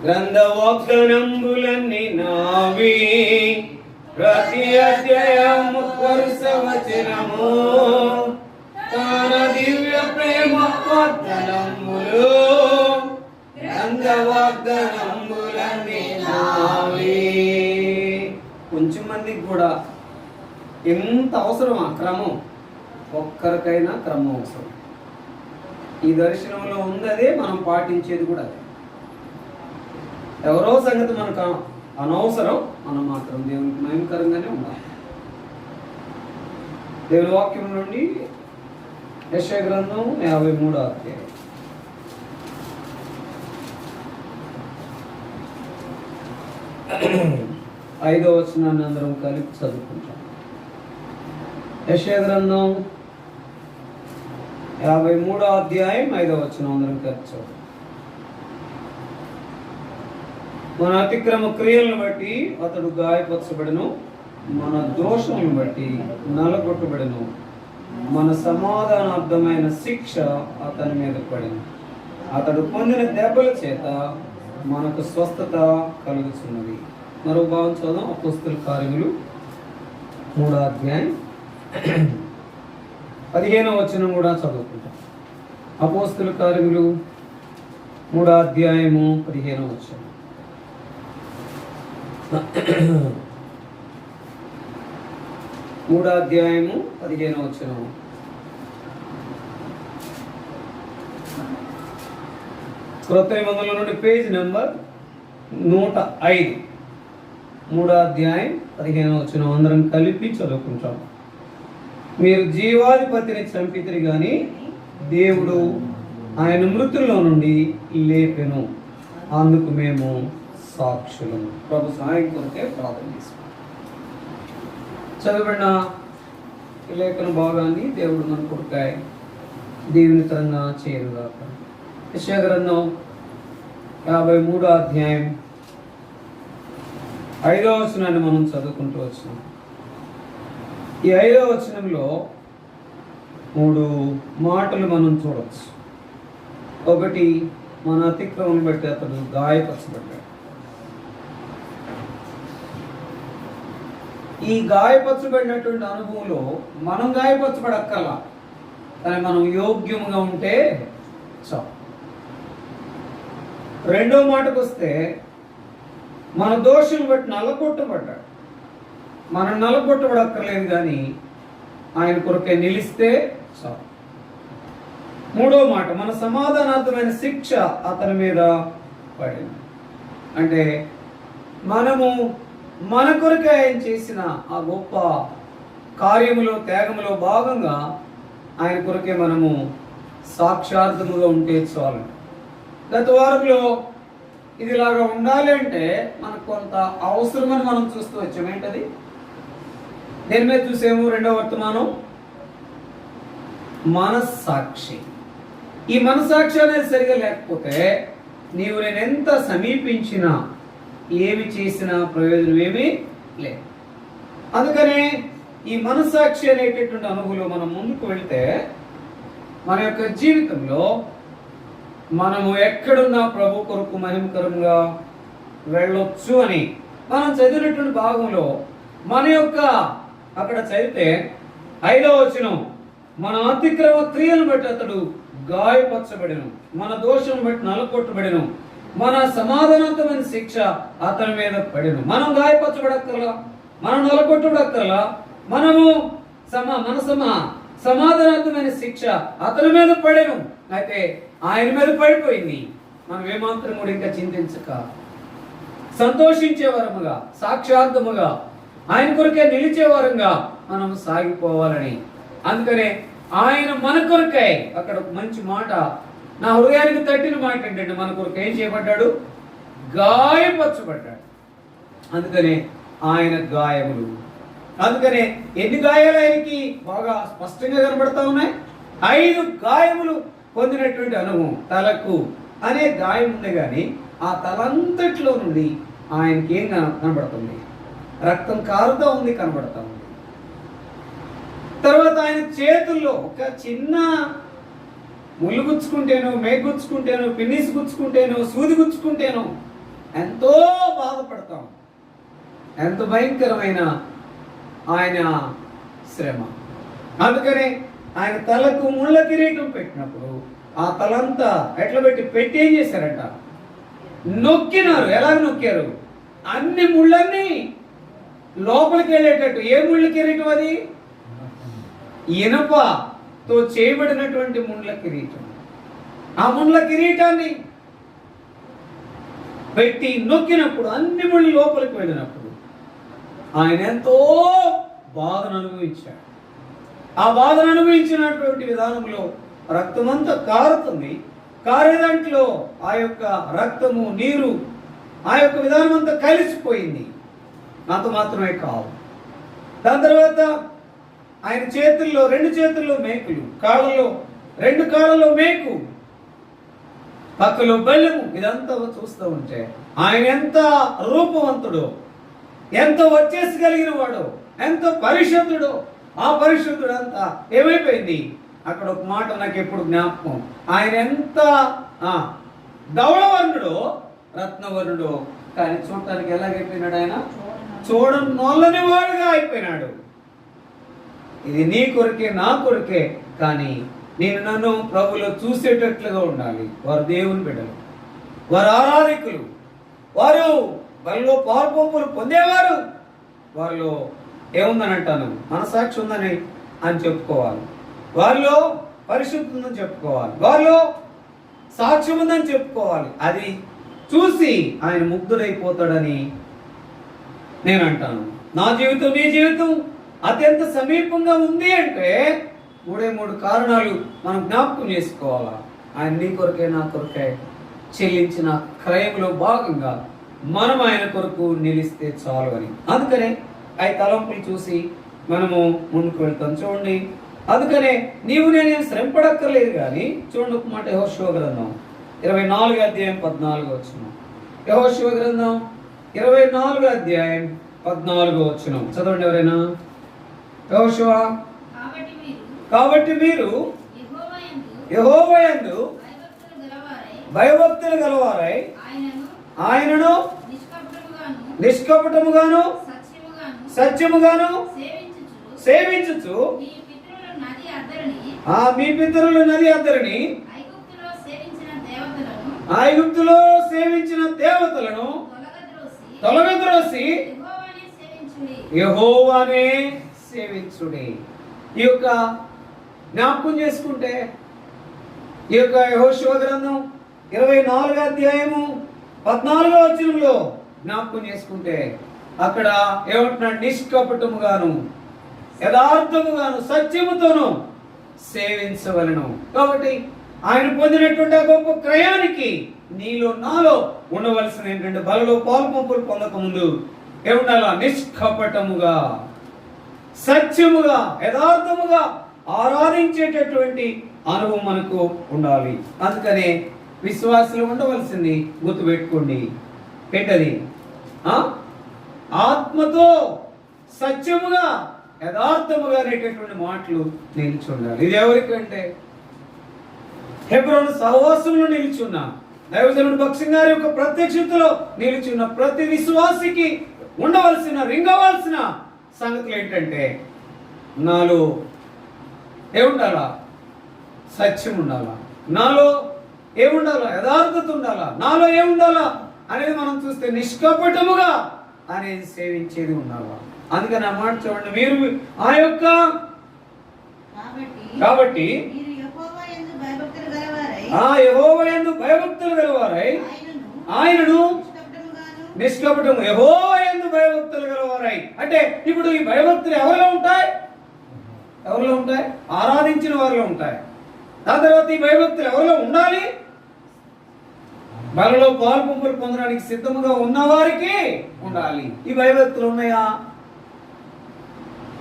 గ్రంథ వాగ్దానంబులన్నీ నావి, ప్రతి అధ్యాయము వరుస వచనము, తన దివ్య ప్రేమ వాగ్దానంబులు, గ్రంథ వాగ్దానంబులన్నీ నావి. కొంచెం మందికి కూడా ఎంత అవసరం ఆ క్రమం, ఒక్కరికైనా క్రమం అవసరం. ఈ దర్శనంలో ఉంది అదే, మనం పాటించేది కూడా అదే. ఎవరో సంగతి మనకు అనవసరం, మనం మాత్రం దేవునికి మహిమకరంగానే ఉండాలి. దేవుని వాక్యం నుండి యెషయా గ్రంథం 53వ అధ్యాయం. ఐదవ వచనాన్ని అందరం కలిపి చదువుకుంటాం. యెషయా గ్రంథం 53వ అధ్యాయం 5వ వచనం అందరం కలిపి చదువుతాం. మన అతిక్రమ క్రియలను బట్టి అతడు గాయపరచబడను, మన దోషములను బట్టి నలగొట్టబడను, మన సమాధానార్థమైన శిక్ష అతని మీద పడింది. అతడు పొందిన దెబ్బల చేత మనకు స్వస్థత కలుగుతున్నది. మరో భావం చదువు. అపోస్తల కార్యములు 3వ అధ్యాయం 15వ వచనం కూడా చదువుకుంటాం. అపోస్తల కార్యములు 3వ అధ్యాయము 15వ వచనం. 3వ అధ్యాయము 15వ వచనం. క్రొత్త నిబంధనల నుండి పేజ్ నెంబర్ 105. 3వ అధ్యాయం 15వ వచనం అందరం కలిపి చదువుకుంటాం. మీరు జీవాధిపతిని చంపితిరి గాని దేవుడు ఆయన మృతుల్లో నుండి లేపెను, అందుకు మేము సాక్షులను. ప్రభు సహాయం కొరకే ప్రార్థన చేసుకుంటాం. చదవబడిన ఈ లేఖన భాగాన్ని దేవుడు మన కొరకాయ దీవెనకరంగా చేయరుగాక. యెషయా గ్రంథం 53వ అధ్యాయం 5వ వచనాన్ని మనం చదువుకుంటూ వచ్చినాం. ఈ 5వ వచనంలో 3 మాటలు మనం చూడవచ్చు. ఒకటి, మన అతిక్రమం బట్టి అతడు గాయపరచబడ్డాడు. ఈ గాయపరచబడినటువంటి అనుభవంలో మనం గాయపరచబడక్కర్లా, కానీ మనం యోగ్యముగా ఉంటే చాలు. రెండో మాటకు వస్తే, మన దోషం బట్టి నలగొట్టబడ్డాడు. మనం నలగొట్టబడక్కర్లేదు, కానీ ఆయన కొరకే నిలిస్తే చాలు. మూడో మాట, మన సమాధానార్థమైన శిక్ష అతని మీద పడింది. అంటే మనము మన కొరకే ఆయన చేసిన ఆ గొప్ప కార్యములో త్యాగములో భాగంగా ఆయన కొరకే మనము సాక్షార్థముగా ఉంటే చాలు. గత వారంలో ఇదిలాగా ఉండాలి అంటే మనకు కొంత అవసరమని మనం చూస్తూ వచ్చాం. ఏంటది? దేని మీద చూసాము? రెండవ వర్తమానం, మనస్సాక్షి. ఈ మనస్సాక్షి అనేది సరిగా లేకపోతే నీవు నేను ఎంత సమీపించినా ఏమి చేసినా ప్రయోజనం ఏమీ లేదు. అందుకనే ఈ మనస్సాక్షి అనేటటువంటి అనుభవంలో మనం ముందుకు వెళితే మన యొక్క జీవితంలో మనము ఎక్కడున్నా ప్రభు కొరకు మహిమకరంగా వెళ్ళొచ్చు అని మనం చదివినటువంటి భాగంలో మన యొక్క అక్కడ చదివితే 5వ వచనం, మన అతిక్రమ క్రియలను బట్టి అతడు గాయపరచబడెను, మన దోషం బట్టి నలగొట్టబడెను, మన సమాధానార్థమైన శిక్ష అతని మీద పడెను. మనం గాయపరచబడక్కర్లా, మనం నలగొట్టబడక్కర్లా, మనము సమాధానార్థమైన శిక్ష అతని మీద పడెను. అయితే ఆయన మీద పడిపోయింది. మనం ఏమాత్రం కూడా ఇంకా చింతించక సంతోషించే వరముగా, సాక్షార్థముగా, ఆయన కొరకే నిలిచే వరంగా మనం సాగిపోవాలని. అందుకనే ఆయన మన కొరకై అక్కడ మంచి మాట, నా హృదయానికి తట్టిన మాట ఏంటంటే, మన కొరకు ఏం చేయబడ్డాడు? గాయపరచబడ్డాడు. అందుకనే ఆయన గాయములు. అందుకనే ఎన్ని గాయాలు ఆయనకి బాగా స్పష్టంగా కనబడతా ఉన్నాయి. 5 గాయములు పొందినటువంటి అనుభవం. తలకు అనే గాయం ఉంది, కానీ ఆ తలంతట్లో నుండి ఆయనకి ఏం కనబడుతుంది? రక్తం కారుతా ఉంది, కనబడతా ఉంది. తర్వాత ఆయన చేతుల్లో ఒక చిన్న ముళ్ళు గుచ్చుకుంటేనో, మేగుచ్చుకుంటేనో, పిన్నిసి గుచ్చుకుంటేనో, సూది గుచ్చుకుంటేనో ఎంతో బాధపడతాం. ఎంత భయంకరమైన ఆయన శ్రమ. అందుకనే ఆయన తలకు ముళ్ళ కిరీటం పెట్టినప్పుడు ఆ తలంతా ఎట్లా పెట్టి ఏం చేశారట? నొక్కినారు. ఎలా నొక్కారు? అన్ని ముళ్ళన్నీ లోపలికి వెళ్ళేటట్టు. ఏ ముళ్ళ కిరీటం అది? ఇనపతో చేయబడినటువంటి ముండ్ల కిరీటం. ఆ ముండ్ల కిరీటాన్ని పెట్టి నొక్కినప్పుడు అన్ని ముళ్ళు లోపలికి వెళ్ళినప్పుడు ఆయన ఎంతో బాధను అనుభవించాడు. ఆ బాధను అనుభవించినటువంటి విధానంలో రక్తమంతా కారుతుంది. కారే దాంట్లో ఆ యొక్క రక్తము, నీరు, ఆ యొక్క విధానం అంతా కలిసిపోయింది. అంత మాత్రమే కాదు, దాని తర్వాత ఆయన చేతుల్లో 2 చేతుల్లో మేకులు, కాళ్ళలో 2 కాళ్ళలో మేకు, పక్కలో బెల్లము. ఇదంతా చూస్తూ ఉంటే ఆయన ఎంత రూపవంతుడో, ఎంత వచ్చేసగలిగిన వాడో, ఎంత పరిశుద్ధుడో. ఆ పరిశుద్ధుడంతా ఏమైపోయింది? అక్కడ ఒక మాట నాకు ఎప్పుడు జ్ఞాపకం. ఆయన ఎంత ధవళవర్ణుడో, రత్నవర్ణుడో, కానీ చూడటానికి ఎలాగైపోయినాడు? ఆయన చూడనొల్లని వాడుగా అయిపోయినాడు. ఇది నీ కొరకే, నా కొరకే. కానీ నేను నన్ను ప్రభులో చూసేటట్లుగా ఉండాలి. వారు దేవుని బిడ్డలు, వారు ఆరాధికులు, వారు వాళ్ళలో పాల్పొంపులు పొందేవారు. వారిలో ఏముందని అంటాను? మనసాక్షి ఉందని అని చెప్పుకోవాలి. వారిలో పరిశుద్ధి ఉందని చెప్పుకోవాలి. వారిలో సాక్ష్యం ఉందని చెప్పుకోవాలి. అది చూసి ఆయన ముగ్ధుడైపోతాడని నేను అంటాను. నా జీవితం, నీ జీవితం అత్యంత సమీపంగా ఉంది అంటే 3 కారణాలు మనం జ్ఞాపకం చేసుకోవాలా. ఆయన నీ కొరకే, నా కొరకే చెల్లించిన క్రయంలో భాగంగా మనం ఆయన కొరకు నిలిస్తే చాలు అని. అందుకనే ఆ తలంపులు చూసి మనము ముందుకు వెళ్తాం. చూడండి, అందుకనే నీవు నేను శ్రమపడక్కర్లేదు. కానీ చూడండి ఒక మాట, యెహోషువ గ్రంథం 24వ అధ్యాయం 14వ వచనం. యెహోషువ గ్రంథం 24వ అధ్యాయం 14వ వచనం చదవండి ఎవరైనా. యెహోషువ, కాబట్టి మీరు యెహోవాయందు భయభక్తులు గలవారై ఆయనను నిష్కపటముగాను సత్యముగాను సేవించుచు మీ పితరులు నది అద్దరిని ఐగుప్తులో సేవించిన దేవతలను తొలగద్రోసి యెహోవానే సేవించుడి. ఈ యొక్క జ్ఞాపకం చేసుకుంటే ఈ యొక్క యెహోషువ గ్రంథం 24వ అధ్యాయము 14వ వచనంలో జ్ఞాపకం చేసుకుంటే అక్కడ ఏమంటున్నాడు? నిష్కపటముగాను యథార్థముగాను సత్యముతోను సేవించవలను. కాబట్టి ఆయన పొందినటువంటి గొప్ప క్రయానికి నీలో నాలో ఉండవలసిన ఏంటంటే బలలో పాల్పంపులు పొందక ముందు ఏముండాలా? నిష్కపటముగా, సత్యముగా, యథార్థముగా ఆరాధించేటటువంటి అనుభవం మనకు ఉండాలి. అందుకనే విశ్వాసులు ఉండవలసింది గుర్తుపెట్టుకోండి. ఏంటది? ఆత్మతో సత్యముగా, యథార్థముగా అనేటటువంటి మాటలు నిలిచి ఉండాలి. ఇది ఎవరికంటే హెబ్రోను సహవాసంలో నిలిచున్న దైవజనుడు భక్సింగ్ గారి యొక్క ప్రత్యక్షతలో నిలిచున్న ప్రతి విశ్వాసికి ఉండవలసిన, రింగవలసిన సంగతులు ఏంటంటే నాలో ఏముండాలా? సత్యం ఉండాలా. నాలో ఏముండాలా? యథార్థత ఉండాలా. నాలో ఏముండాలా అనేది మనం చూస్తే నిష్కపటముగా అనేది సేవించేది ఉండాలా. అందుకని ఆ మాట చూడండి. మీరు ఆ యొక్క కాబట్టి యెహోవాయందు భయభక్తులు గలవారై ఆయనను నిష్కపటము, యెహోవాయందు భయభక్తులు గలవారై అంటే ఇప్పుడు ఈ భయభక్తులు ఎవరిలో ఉంటాయి? ఎవరిలో ఉంటాయి? ఆరాధించిన వారిలో ఉంటాయి. దాని తర్వాత ఈ భయభక్తులు ఎవరిలో ఉండాలి? బలలో పాల్పొంపులు పొందడానికి సిద్ధముగా ఉన్నవారికి ఉండాలి. ఈ భయభక్తులు ఉన్నాయా?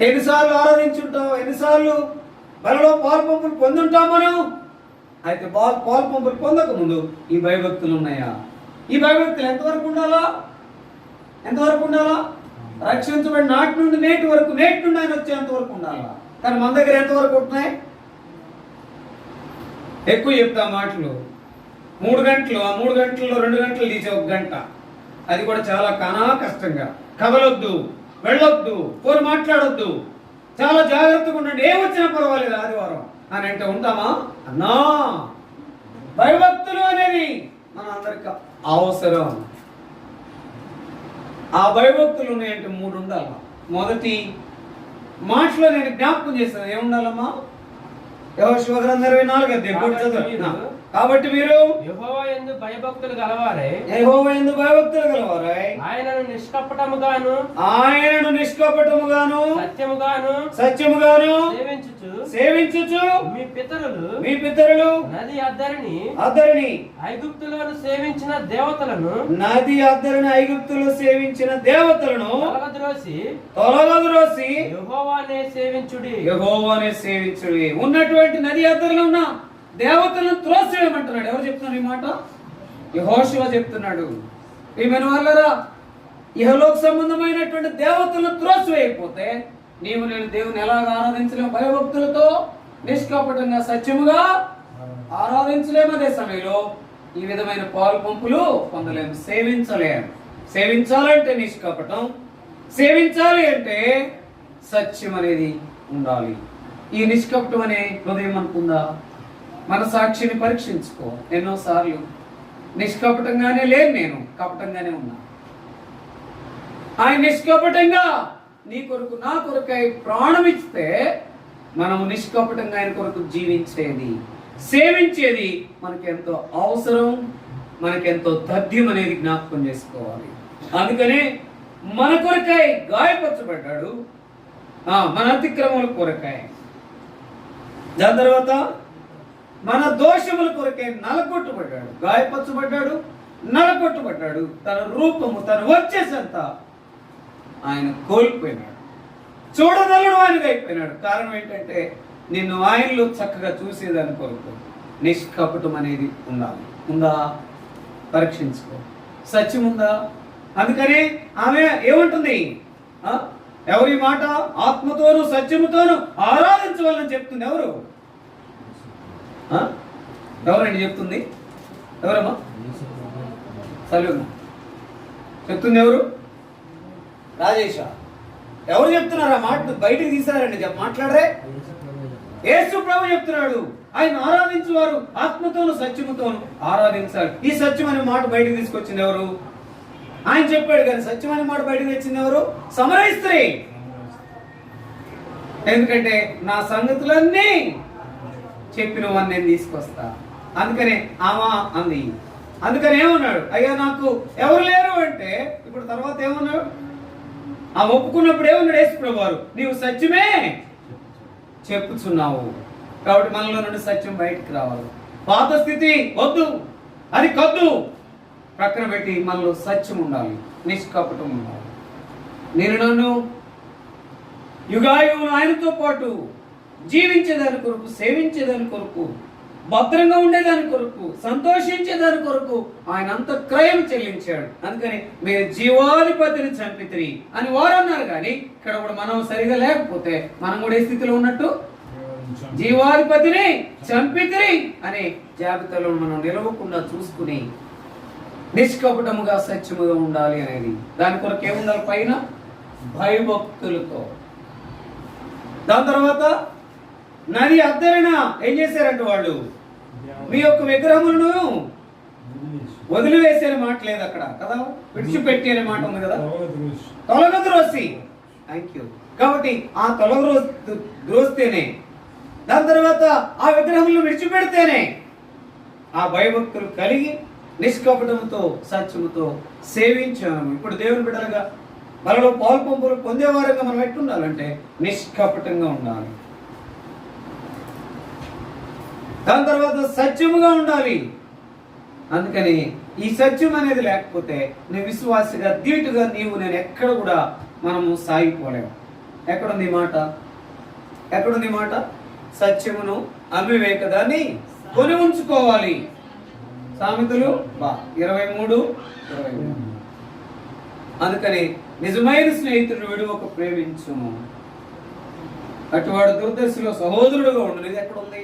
ఎన్నిసార్లు ఆరాధించుంటాం? ఎన్నిసార్లు బలలో పాల్పొంపులు పొందుంటాం మనం? అయితే పాల్పొంపులు పొందక ముందు ఈ భయభక్తులు ఉన్నాయా? ఈ భయభక్తులు ఎంతవరకు ఉండాలా? ఎంతవరకు ఉండాలా? రక్షించబడి నాటి నుండి నేటి వరకు, నేటి నుండి ఆయన వచ్చేంత వరకు ఉండాలా. కానీ మన దగ్గర ఎంతవరకు ఉంటున్నాయి? ఎక్కువ చెప్తా మాటలు. 3 గంటలు, ఆ 3 గంటల్లో 2 గంటలు తీసే 1 గంట. అది కూడా చాలా కష్టంగా. కదలొద్దు, వెళ్ళొద్దు, పోరు మాట్లాడొద్దు, చాలా జాగ్రత్తగా ఉండండి, ఏమొచ్చినా పర్వాలేదు ఆదివారం అని అంటే ఉంటామా? అన్నా, భయభక్తులు అనేది మన అందరికి అవసరం. ఆ భయభక్తులు ఉన్నాయంటే 3 ఉండాలి. మొదటి మాటలో నేను జ్ఞాపకం చేస్తాను, ఏముండాలమ్మా? యెహోషువ గ్రంథం 24 కాబట్టి మీరు యెహోవా యందు భయభక్తులు గలవారై ఆయనను నిష్కపటముగాను సత్యముగాను సేవించుచు మీ పితరులు నది అద్దరిని ఐగుప్తులను సేవించిన దేవతలను తొలగద్రోసి యెహోవానే సేవించుడి. ఉన్నటువంటి నది అద్దరిలో ఉన్న దేవతలను త్రోసివేయమంటున్నాడు. ఎవరు చెప్తున్నారు ఈ మాట? యెహోషువ చెప్తున్నాడు. ఈమెను వల్లరా ఇహలోక సంబంధమైనటువంటి దేవతలను త్రోసివేయకపోతే నేను దేవుని ఎలాగ ఆరాధించలేము? భయభక్తులతో నిష్కపటంగా సత్యముగా ఆరాధించలేము. అదే సమయంలో ఈ విధమైన పాలు పంపులు పొందలేము, సేవించాలంటే నిష్కపటం, సేవించాలి అంటే సత్యం అనేది ఉండాలి. ఈ నిష్కపటం అనే హృదయం అనుకుందా? మన సాక్షిని పరీక్షించుకో. ఎన్నోసార్లు నిష్కపటంగానే లేను, నేను కపటంగానే ఉన్నా. ఆయన నిష్కపటంగా నీ కొరకు నా కొరకై ప్రాణం ఇస్తే మనము నిష్కపటంగా ఆయన కొరకు జీవించేది, సేవించేది మనకెంతో అవసరం, మనకెంతో తథ్యం అనేది జ్ఞాపకం చేసుకోవాలి. అందుకనే మన కొరకై గాయపరచబడ్డాడు, మన అతిక్రమముల కొరకై. దాని తర్వాత మన దోషముల కొరకే నలగొట్టబడ్డాడు, గాయపరచబడ్డాడు, నలగొట్టబడ్డాడు. తన రూపము, తన వచ్చేసంతా ఆయన కోల్పోయినాడు, చూడదలడు ఆయనగా అయిపోయినాడు. కారణం ఏంటంటే నిన్ను ఆయనలో చక్కగా చూసేదాని కొరకు నిష్కపటం అనేది ఉందా? పరీక్షించుకో. సత్యం ఉందా? అందుకనే ఆమె ఏమంటుంది? ఎవరి మాట? ఆత్మతోను సత్యముతోను ఆరాధించవాలని చెప్తుంది. ఎవరండి చెప్తుంది? ఎవరమ్మా? సలీమా చెప్తుంది. ఎవరు? రాజేష? ఎవరు చెప్తున్నారు ఆ మాట? బయటికి తీసారండి, మాట్లాడరే. యేసు ప్రభు చెప్తున్నాడు, ఆయన ఆరాధించేవారు ఆత్మతోను సత్యముతోను ఆరాధించాలి. ఈ సత్యం అనే మాట బయటకు తీసుకొచ్చింది ఎవరు? ఆయన చెప్పాడు. కానీ సత్యం అనే మాట బయటకు తెచ్చింది ఎవరు? సమరయ స్త్రీ. ఎందుకంటే నా సంగతులన్నీ చెప్పినవన్నీ నేను తీసుకొస్తా. అందుకనే ఆమె అంది. అందుకని ఏమన్నాడు? అయ్యా నాకు ఎవరు లేరు అంటే, ఇప్పుడు తర్వాత ఏమన్నాడు? ఆ ఒప్పుకున్నప్పుడు ఏమన్నాడు యేసు ప్రభు వారు? నీవు సత్యమే చెప్పుచున్నావు. కాబట్టి మనలో నుండి సత్యం బయటికి రావాలి. పాత స్థితి వద్దు, అది కద్దు, ప్రక్కన పెట్టి మనలో సత్యం ఉండాలి, నిష్కపటం ఉండాలి. నన్ను యుగాయువులు ఆయనతో పాటు జీవించేదాని కొరకు, సేవించేదాని కొరకు, భద్రంగా ఉండేదాని కొరకు, సంతోషించేదాని కొరకు ఆయన అంత క్రయం చెల్లించాడు. అందుకని మీరు జీవాధిపతిని చంపితిరి అని వారు అన్నారు. కానీ ఇక్కడ కూడా మనం సరిగా లేకపోతే మనం కూడా ఏ స్థితిలో ఉన్నట్టు? జీవాధిపతిని చంపితిరి అనే జాబితాలో మనం నిలవకుండా చూసుకుని నిష్కపటముగా సత్యముగా ఉండాలి అనేది. దాని కొరకు ఏముండాలి? పైన భయభక్తులతో. దాని తర్వాత నది అద్దరిన ఏం చేశారంటే వాళ్ళు మీ యొక్క విగ్రహములను వదిలివేసే మాట లేదు అక్కడ కదా, విడిచిపెట్టి అనే మాట ఉంది కదా, తొలగద్రోసి. Thank you. కాబట్టి ఆ తొలగద్రోస్తేనే, దాని తర్వాత ఆ విగ్రహములను విడిచిపెడితేనే ఆ భయభక్తులు కలిగి నిష్కపటముతో సత్యముతో సేవించాము. ఇప్పుడు దేవుని బిడ్డలుగా మనలో పాలు పంపులు పొందేవారుగా మనం ఎట్లుండాలంటే నిష్కపటంగా ఉండాలి. దాని తర్వాత సత్యముగా ఉండాలి. అందుకని ఈ సత్యం అనేది లేకపోతే నీ విశ్వాసిగా ధీటుగా నీవు నేను ఎక్కడ కూడా మనము సాగిపోలేము. ఎక్కడుంది మాట? ఎక్కడుంది మాట? సత్యమును అవివేకదాన్ని కొని ఉంచుకోవాలి. సామెతలు 23:23. అందుకని నిజమైన స్నేహితుడు విడువక ప్రేమించుము, అటువాడు దుర్దశలో సహోదరుడుగా ఉండదు. ఇది ఎక్కడ ఉంది?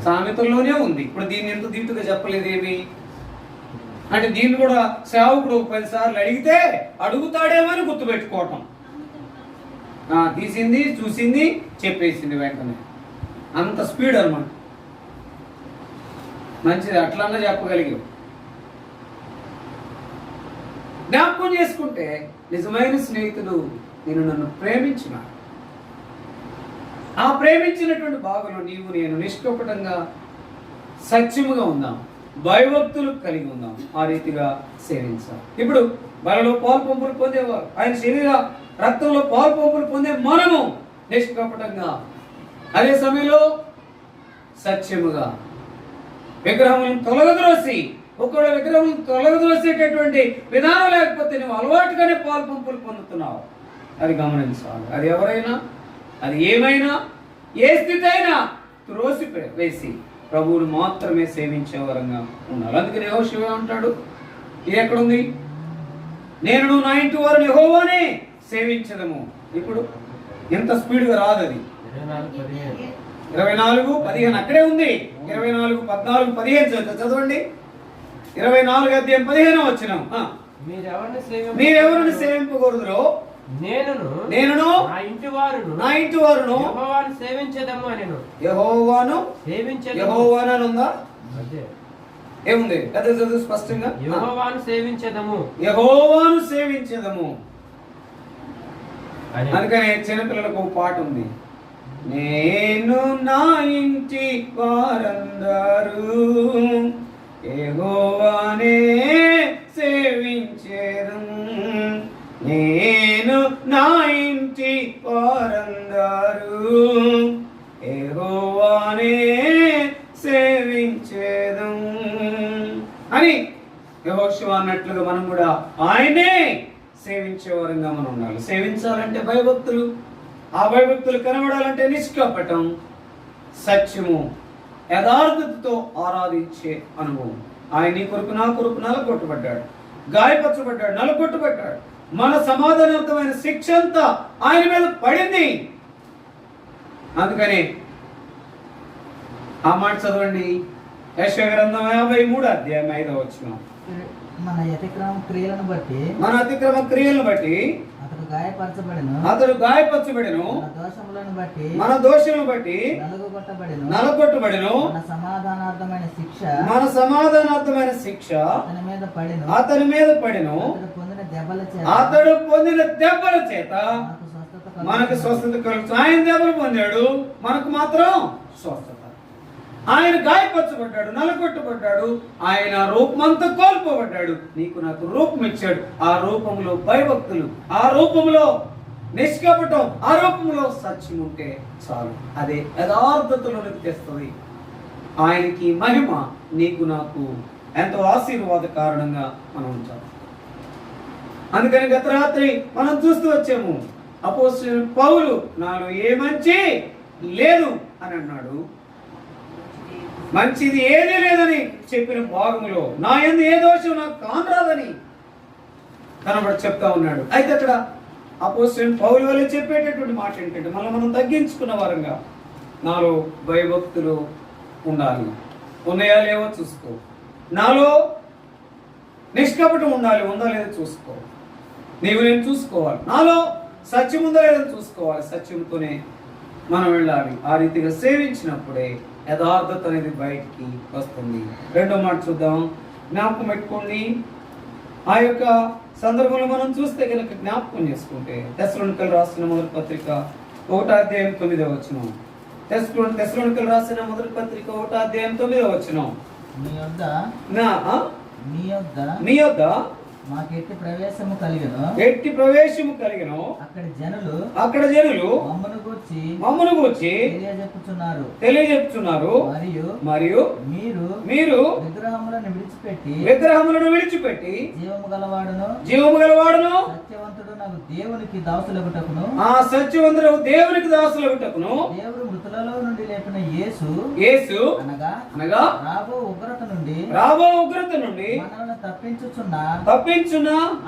సామెతల్లోనే ఉంది. ఇప్పుడు దీన్ని ఎంత దీటుగా చెప్పలేదు. ఏమి అంటే దీన్ని కూడా సేవకుడు 10 సార్లు అడిగితే అడుగుతాడేమని గుర్తుపెట్టుకోవటం. తీసింది, చూసింది, చెప్పేసింది వెంటనే. అంత స్పీడ్ అన్నమాట. మంచిది, అట్లన్నా చెప్పగలిగావు. జ్ఞాపకం చేసుకుంటే నిజమైన స్నేహితుడు నేను నన్ను ప్రేమించిన ఆ ప్రేమించినటువంటి భాగంలో నీవు నేను నిష్కపటంగా సత్యముగా ఉందాం, భయభక్తులు కలిగి ఉందాం, ఆ రీతిగా సేవించాలి. ఇప్పుడు బలలో పాలు పంపులు పొందేవారు, ఆయన శరీర రక్తంలో పాలు పంపులు పొందే మనము నిష్కపటంగా, అదే సమయంలో సత్యముగా విగ్రహములను తొలగద్రోసి, ఒకవేళ విగ్రహం తొలగద్రోసేటటువంటి విధానం లేకపోతే నువ్వు అలవాటుగానే పాలు పంపులు పొందుతున్నావు. అది గమనించాలి. అది ఎవరైనా, అది ఏమైనా, ఏ స్థితి అయినా త్రోసి వేసి ప్రభువును మాత్రమే సేవించే వరంగా ఉండాలి. అందుకని యెహోషువ అంటాడు, ఇది ఎక్కడుంది, నేను నా ఇంటి వారు యెహోవానే సేవించదము. ఇప్పుడు ఎంత స్పీడ్గా రాదు అది. 24:15 అక్కడే ఉంది. 24:14-15 చదవండి. 24:15 వచ్చినాం. మీరెవరిని సేవింపకూడదురో నేనును నా ఇంటి వారును యెహోవాను సేవించెదము అనెను. యెహోవాను అని ఉందా? ఏముంది? అదే చదువు స్పష్టంగా. యెహోవాను సేవించెదము. అందుకనే చిన్నపిల్లలకు ఒక పాట ఉంది, నేను నా ఇంటి వారందరూ యెహోవానే సేవించెదము. నేను నా ఇంటి వారందరూ యెహోవానే సేవించెదము అని యెహోషువ అన్నట్లుగా మనం కూడా ఆయనే సేవించే వరంగా మనం ఉండాలి. సేవించాలంటే భయభక్తులు, ఆ భయభక్తులు కనబడాలంటే నిష్కపటం, సత్యము, యథార్థతతో ఆరాధించే అనుభవం. ఆయన నీ కొరకు నా కొరకు నలగొట్టబడ్డాడు, గాయపరచబడ్డాడు, నలగొట్టబడ్డాడు. మన సమాధానవంతమైన శిక్ష అంతా ఆయన మీద పడింది. అందుకని ఆ మాట చదవండి. యెషయా గ్రంథం 53:5 మన అతిక్రమ క్రియలను బట్టి అతడు గాయపరచబడెను. మన దోషములను బట్టి నలగొట్టబడెను. మన సమాధానార్థమైన శిక్ష అతని మీద పడెను. అతడు పొందిన దెబ్బల చేత మనకు స్వస్థత కలుగుతుంది. ఆయన దెబ్బలు పొందాడు, మనకు మాత్రం స్వస్థత. ఆయన గాయపరచబడ్డాడు, నలగొట్టబడ్డాడు, ఆయన రూపమంతా కోల్పోబడ్డాడు, నీకు నాకు రూపం ఇచ్చాడు. ఆ రూపంలో భయభక్తులు, ఆ రూపంలో నిష్కపటం, ఆ రూపంలో సత్యం ఉంటే చాలు. అదే యథార్థతలోనికి తెస్తుంది. ఆయనకి మహిమ, నీకు నాకు ఎంతో ఆశీర్వాద కారణంగా మనం ఉంచాలి. అందుకని గత రాత్రి మనం చూస్తూ వచ్చాము, అపోస్తలుడైన పౌలు నాలో ఏ మంచి లేదు అని అన్నాడు. మంచిది ఏదీ లేదని చెప్పిన భాగంలో నా యందు ఏ దోషం నాకు కానరాదని చెప్తా ఉన్నాడు. అయితే అక్కడ అపోస్తలుడైన పౌలు వల్ల చెప్పేటటువంటి మాట ఏంటంటే, మనం తగ్గించుకున్న వారంగా నాలో భయభక్తులు ఉండాలి. ఉన్నాయా లేవో చూసుకో. నాలో నిష్కపటం ఉండాలి, ఉందా లేదో చూసుకో. నీవు నేను చూసుకోవాలి. నాలో సత్యం ఉందా లేదని చూసుకోవాలి. సత్యంతోనే మనం వెళ్ళాలి. ఆ రీతిగా సేవించినప్పుడే యథార్థత అనేది బయటికి వస్తుంది. రెండో మాట చూద్దాం. జ్ఞాపకం పెట్టుకోండి. ఆ యొక్క సందర్భంలో మనం చూస్తే కనుక జ్ఞాపకం చేసుకుంటే తెస్సలోనికలు రాసిన మొదటి పత్రిక 1:9 తెస్సలోనికలు రాసిన మొదటి పత్రిక 1:9 మీ యొద్ద మాకు ఎట్టి ప్రవేశము కలిగెను. అక్కడ జనులు మమ్మను గూర్చి తెలియజెప్పుచున్నారు. మరియు మీరు విగ్రహములను విడిచిపెట్టి జీవము గలవాడును సత్యవంతుడు నాకు దేవునికి దాసులగుటకును దేవుడు మృతులలో నుండి లేపిన యేసు అనగా రాబో ఉగ్రత నుండి మనల్ని తప్పించుచున్న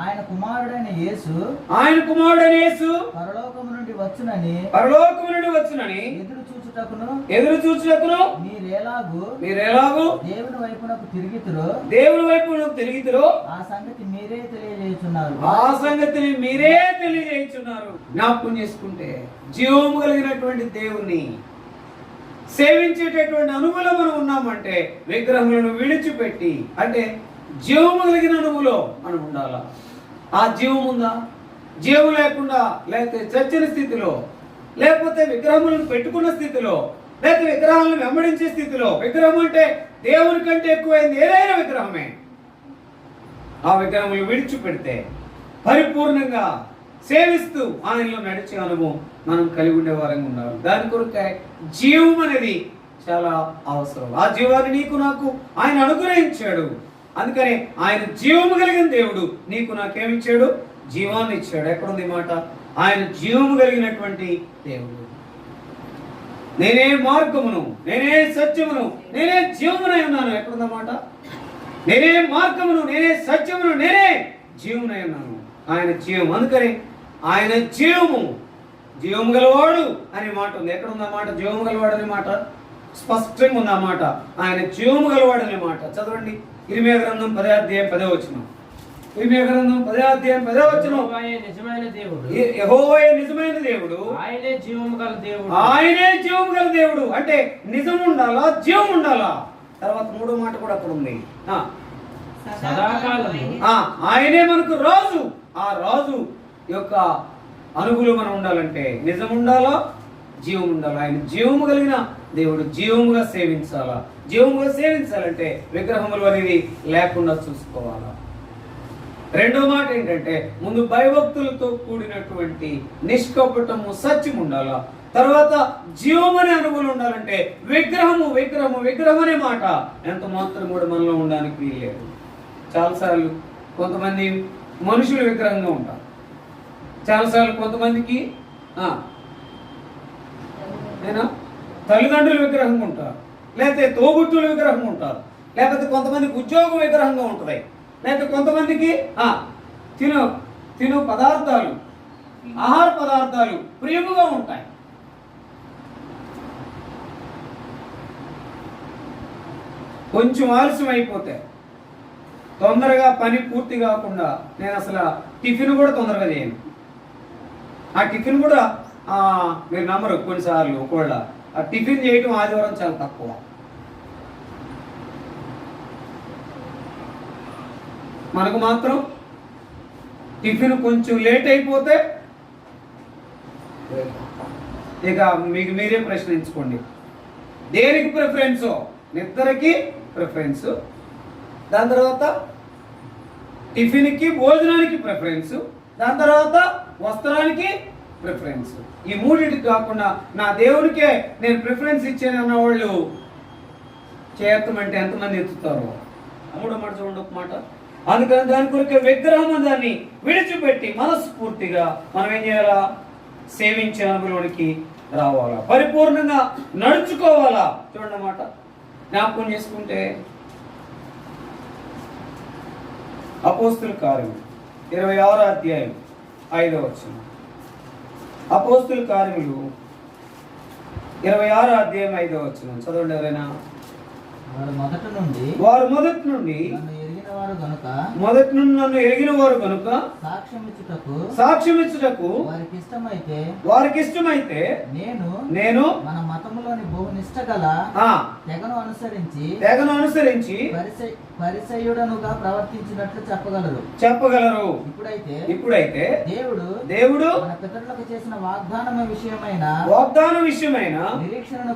ఆయన కుమారుడైన యేసు పరలోకము నుండి వచ్చునని ఎదురు చూచుటకును మీరెలాగూ దేవుని వైపునకు తిరిగితురో దేవుని వైపు తిరిగితురో ఆ సంగతి మీరే తెలియజేస్తున్నారు. ఆ సంగతిని మీరే తెలియజేస్తున్నారు. జ్ఞాపకం చేసుకుంటే జీవము కలిగినటువంటి దేవుణ్ణి సేవించేటటువంటి అనుభవంలో మనం ఉన్నామంటే విగ్రహములను విడిచిపెట్టి, అంటే జీవము కలిగిన అనుభవంలో మనం ఉండాలా. ఆ జీవం ఉందా? జీవం లేకుండా, లేకపోతే చచ్చిన స్థితిలో, లేకపోతే విగ్రహములను పెట్టుకున్న స్థితిలో, లేకపోతే విగ్రహాలను వెంబడించే స్థితిలో, విగ్రహం అంటే దేవుని కంటే ఎక్కువైంది ఏదైనా విగ్రహమే, ఆ విగ్రహములు విడిచిపెడితే పరిపూర్ణంగా సేవిస్తూ ఆయనలో నడిచే అనుభవం మనం కలిగి ఉండే వారంగా ఉండాలి. దాని కొరకే జీవం అనేది చాలా అవసరం. ఆ జీవాన్ని నీకు నాకు ఆయన అనుగ్రహించాడు. అందుకని ఆయన జీవము కలిగిన దేవుడు నీకు నాకేమిచ్చాడు? జీవాన్ని ఇచ్చాడు. ఎక్కడుంది మాట? ఆయన జీవము కలిగినటువంటి దేవుడు. నేనే మార్గమును, నేనే సత్యమును, నేనే జీవమునై ఉన్నాను. ఎక్కడుందన్నమాట? నేనే మార్గమును, నేనే సత్యమును, నేనే జీవమునై ఉన్నాను. ఆయన జీవం. అందుకని ఆయన జీవము, జీవము గలవాడు అనే మాట ఉంది. ఎక్కడ ఉందన్నమాట? జీవము గలవాడు అనే మాట స్పష్టంగా ఉందన్నమాట. ఆయన జీవము గలవాడు అనే మాట చదవండి. ఇర్మియా గ్రంథం 10వ అధ్యాయం 10వ వచనం. ఇర్మియా గ్రంథం 10వ అధ్యాయం 10వ వచనం. నిజమైన దేవుడు, యెహోవాయే నిజమైన దేవుడు, ఆయనే జీవము గల దేవుడు. ఆయనే జీవము గల దేవుడు. అంటే నిజం ఉండాలా, జీవం ఉండాలా. తర్వాత మూడో మాట కూడా అక్కడ ఉంది. ఆయనే మనకు రాజు. ఆ రాజు యొక్క అనుగులు మనం ఉండాలంటే నిజం ఉండాలా, జీవం ఉండాలా. ఆయన జీవము కలిగిన దేవుడు. జీవముగా సేవించాలా. జీవముగా సేవించాలంటే విగ్రహములు అనేది లేకుండా చూసుకోవాలా. రెండో మాట ఏంటంటే ముందు భయభక్తులతో కూడినటువంటి నిష్కపటము సత్యం ఉండాలా. తర్వాత జీవం అనే అనుభవం ఉండాలంటే విగ్రహం అనే మాట ఎంత మాత్రం కూడా మనలో ఉండడానికి వీల్లేదు. చాలాసార్లు కొంతమంది మనుషులు విగ్రహంగా ఉంటారు. చాలాసార్లు కొంతమందికి తల్లిదండ్రులు విగ్రహంగా ఉంటారు, లేకపోతే తోబుట్టుల విగ్రహంగా ఉంటారు, లేకపోతే కొంతమందికి ఉద్యోగం విగ్రహంగా ఉంటుంది, లేకపోతే కొంతమందికి తిను పదార్థాలు, ఆహార పదార్థాలు ప్రియముగా ఉంటాయి. కొంచెం ఆలస్యం అయిపోతే తొందరగా పని పూర్తి కాకుండా నేను అసలు టిఫిన్ కూడా తొందరగా చేయను. ఆ టిఫిన్ కూడా మీరు నమ్మరు, కొన్నిసార్లు ఒకవేళ ఆ టిఫిన్ చేయటం ఆదివారం చాలా తక్కువ. మనకు మాత్రం టిఫిన్ కొంచెం లేట్ అయిపోతే ఇక మీకు మీరే ప్రశ్నించుకోండి. దేనికి ప్రిఫరెన్సో? నిద్రకి ప్రిఫరెన్స్, దాని తర్వాత టిఫిన్కి భోజనానికి ప్రిఫరెన్స్, దాని తర్వాత వస్త్రానికి ప్రిఫరెన్స్. ఈ మూడింటికి కాకుండా నా దేవునికే నేను ప్రిఫరెన్స్ ఇచ్చాను అన్న వాళ్ళు చేయమంటే ఎంతమంది ఎత్తుతారు? మూడో మాట చూడండి ఒక మాట. అందుకని దాని కొరకే విగ్రహం దాన్ని విడిచిపెట్టి మనస్ఫూర్తిగా మనం ఏం చేయాలా? సేవించే అనుభవంలోనికి రావాలా, పరిపూర్ణంగా నడుచుకోవాలా. చూడండి అన్నమాట. జ్ఞాపకం చేసుకుంటే అపోస్తుల కార్యము 26వ అధ్యాయం 5వ వచనం. అపోస్తుల కార్యములు 26వ అధ్యాయం 5వ వచనం చదవండి ఎవరైనా. వారు మొదటి నుండి నన్ను ఎరిగిన వారు కనుక సాక్ష్యమిచ్చుటకు వారికి ఇష్టమైతే నేను మన మతములోని బహునిష్ట గల తెగను అనుసరించి పరిసయ్యుడనుగా ప్రవర్తించినట్లు చెప్పగలరు. ఇప్పుడైతే దేవుడు మన పితరులకు చేసిన వాగ్దానం విషయమైన నిరీక్షణను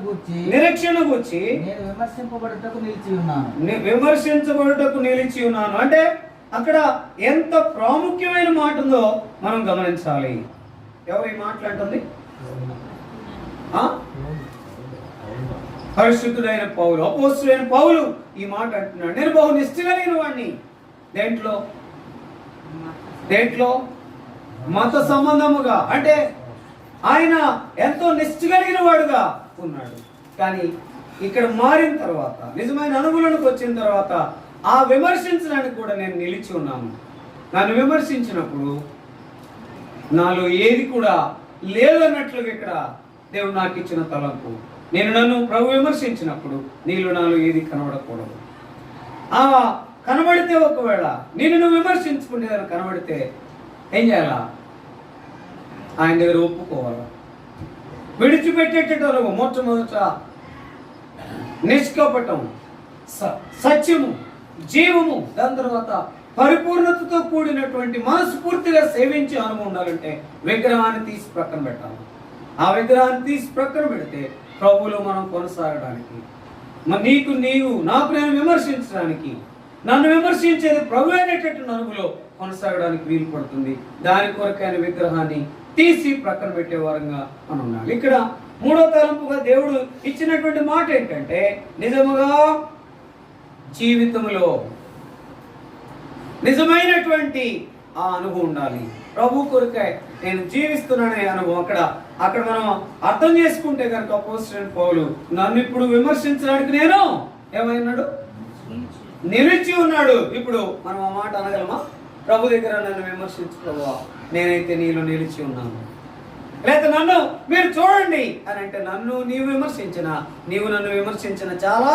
గూర్చి నేను విమర్శించబడుటకు నిలిచి ఉన్నాను. అంటే అక్కడ ఎంత ప్రాముఖ్యమైన మాట ఉందో మనం గమనించాలి. ఎవరు ఈ మాట్లాడుతుంది? పరిశుద్ధుడైన పౌలు, అపోస్తుడైన పౌలు ఈ మాట అంటున్నాడు. నేను బహు నిష్ఠ కలిగిన వాడిని. దేంట్లో మత సంబంధముగా, అంటే ఆయన ఎంతో నిష్ఠ కలిగిన వాడుగా ఉన్నాడు. కానీ ఇక్కడ మారిన తర్వాత, నిజమైన అనుభవంలోకి వచ్చిన తర్వాత ఆ విమర్శించడానికి కూడా నేను నిలిచి ఉన్నాను. నన్ను విమర్శించినప్పుడు నాలో ఏది కూడా లేదన్నట్లుగా ఇక్కడ దేవుడు నాకు ఇచ్చిన తలంపు. నన్ను ప్రభు విమర్శించినప్పుడు నీలో నాలో ఏది కనబడకూడదు. కనబడితే ఒకవేళ నువ్వు విమర్శించుకుంటే కనబడితే ఏం చేయాలా? ఆయన దగ్గర ఒప్పుకోవాలా. విడిచిపెట్టేటట్టు మొట్టమొదట నిష్కపటం, సత్యము, జీవము, దాని తర్వాత పరిపూర్ణతతో కూడినటువంటి మనస్ఫూర్తిగా సేవించే అనుభవం ఉండాలంటే విగ్రహాన్ని తీసి ప్రక్కన పెట్టాలి. ఆ విగ్రహాన్ని తీసి ప్రక్కన పెడితే ప్రభువులో మనం కొనసాగడానికి, నాకు నేను విమర్శించడానికి, నన్ను విమర్శించేది ప్రభు అనేటటువంటి అనుభవంలో కొనసాగడానికి వీలు పడుతుంది. దాని కొరకైన విగ్రహాన్ని తీసి ప్రక్కన పెట్టే వారంగా మనం ఉండాలి. ఇక్కడ మూడో తలంపుగా దేవుడు ఇచ్చినటువంటి మాట ఏంటంటే, నిజముగా జీవితంలో నిజమైనటువంటి ఆ అనుభవం ఉండాలి. ప్రభు కొరకై నేను జీవిస్తున్నాననే అనుభవం అక్కడ మనం అర్థం చేసుకుంటే కనుక అపోస్తలుడైన పౌలు నన్ను ఇప్పుడు విమర్శించడానికి నేను ఏమైనాడు? నిలిచి ఉన్నాడు. ఇప్పుడు మనం ఆ మాట అనగలమా? ప్రభు దగ్గర నన్ను విమర్శించు ప్రభువా, నేనైతే నీలో నిలిచి ఉన్నాను. లేదా నన్ను మీరు చూడండి అని అంటే నీవు నన్ను విమర్శించిన చాలా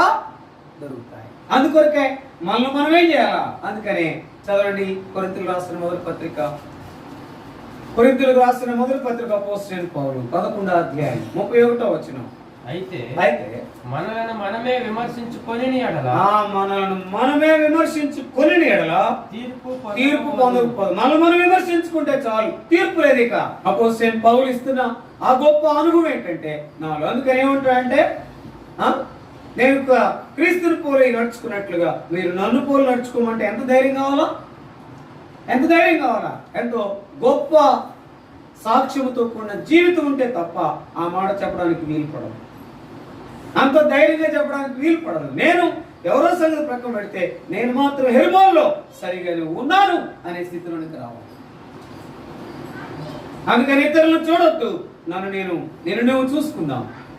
దొరుకుతాయి. అందుకొరకే మనం ఏం చేయాలా? అందుకనే చదవండి కొరింథీయులకు రాసిన మొదటి పత్రిక అపోస్తలుడైన పౌలు 11వ అధ్యాయం 31వ వచనం. అయితే మనలను మనమే విమర్శించుకొని ఎడల తీర్పు పొందకపోదు. మనం విమర్శించుకుంటే చాలు, తీర్పు లేదు. ఇక అపోస్తలుడైన పౌలు ఇస్తున్న ఆ గొప్ప అనుభవం ఏంటంటే నాలో. అందుకని ఏమంటాడంటే, నేను క్రీస్తుని పోలి నడుచుకున్నట్లుగా మీరు నన్ను పోలి నడుచుకోమంటే ఎంత ధైర్యం కావాలా? ఎంతో గొప్ప సాక్ష్యముతో కూడిన జీవితం ఉంటే తప్ప ఆ మాట చెప్పడానికి వీలు పడదు. అంత ధైర్యంగా చెప్పడానికి వీలు పడదు. నేను ఎవరో సంగతి ప్రక్కన పెడితే నేను మాత్రం హెర్మోన్లో సరిగానే ఉన్నాను అనే స్థితిలోనికి రావాలి. అందుకని ఇతరులను చూడొద్దు, నేను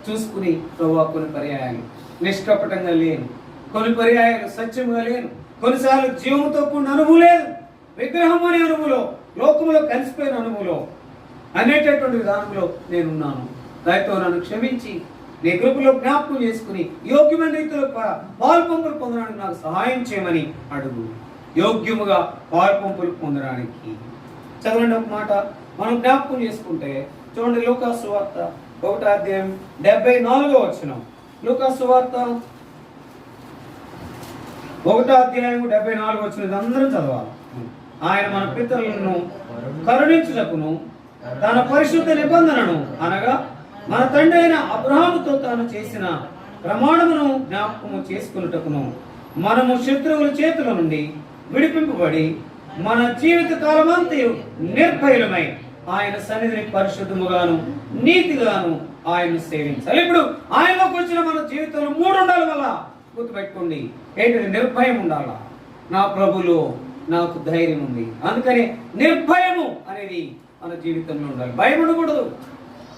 చూసుకుని ప్రభువా కొన్ని పర్యాయాలు నిష్కపటంగా లేను, కొన్ని పర్యాయాలు సత్యంగా లేను, కొన్నిసార్లు జీవంతో కూడిన అనుభవం లేదు, విగ్రహం అనే అనుభవంలో, లోకములో కలిసిపోయిన అనుభవంలో అనేటటువంటి విధానంలో నేనున్నాను. దానితో నన్ను క్షమించి నీ కృపలో జ్ఞాపకం చేసుకుని యోగ్యమైన రీతిలో పాల్పంపులు పొందడానికి నాకు సహాయం చేయమని అడుగు. యోగ్యముగా పాల్పంపులు పొందడానికి చదవండి ఒక మాట మనం జ్ఞాపకం చేసుకుంటే చూడండి, లూకాసు సువార్త 1వ అధ్యాయం 74వ వచనం. లూకాసు సువార్త 1వ అధ్యాయం 74వ వచనం అందరం చదవాలి. ఆయన మన పితరులను కరుణించుటకును తన పరిశుద్ధ నిబంధనను అనగా మన తండ్రి అయిన అబ్రహాముతో తాను చేసిన ప్రమాణమును జ్ఞాపకము చేసుకున్నటకును మనము శత్రువుల చేతుల నుండి విడిపింపబడి మన జీవిత కాలమంతయు నిర్భయులమై ఆయన సన్నిధిని పరిశుద్ధముగాను నీతిగాను ఆయన్ను సేవించాలి. ఇప్పుడు ఆయనలోకి వచ్చిన మన జీవితంలో 3 ఉండాలి. వల్ల గుర్తుపెట్టుకోండి, ఏంటిది? నిర్భయం ఉండాలా. నా ప్రభులో నాకు ధైర్యం ఉంది. అందుకని నిర్భయము అనేది మన జీవితంలో ఉండాలి. భయం ఉండకూడదు,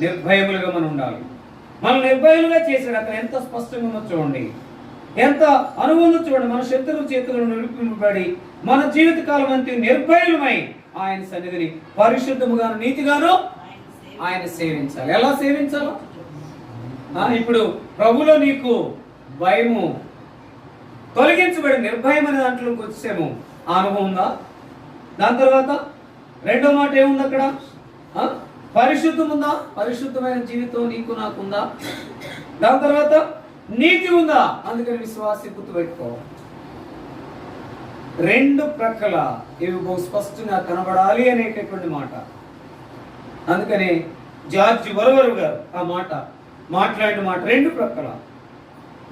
నిర్భయములుగా మనం ఉండాలి. మనం నిర్భయములుగా చేసాడు అక్కడ ఎంత స్పష్టంగా ఉందో చూడండి, ఎంత అనుభవం చూడండి. మన శత్రువు చేతులను నిలిపింపబడి మన జీవిత కాలం అంతా నిర్భయమై ఆయన సన్నిధిని పరిశుద్ధముగాను నీతిగాను ఆయన సేవించాలి. ఎలా సేవించాలో ఇప్పుడు ప్రభులో నీకు భయము తొలగించబడి నిర్భయం అనే దాంట్లోకి వచ్చేమో అనుభవం ఉందా? దాని తర్వాత రెండో మాట ఏముంది అక్కడ? పరిశుద్ధం ఉందా? పరిశుద్ధమైన జీవితం నీకు నాకుందా? దాని తర్వాత నీతి ఉందా? అందుకని విశ్వాసి గుర్తుపెట్టుకో. 2 ప్రక్కల ఇవి బహు స్పష్టంగా కనబడాలి అనేటటువంటి మాట. అందుకని జార్జ్ వరవరు గారు ఆ మాట మాట్లాడిన మాట 2 ప్రక్కల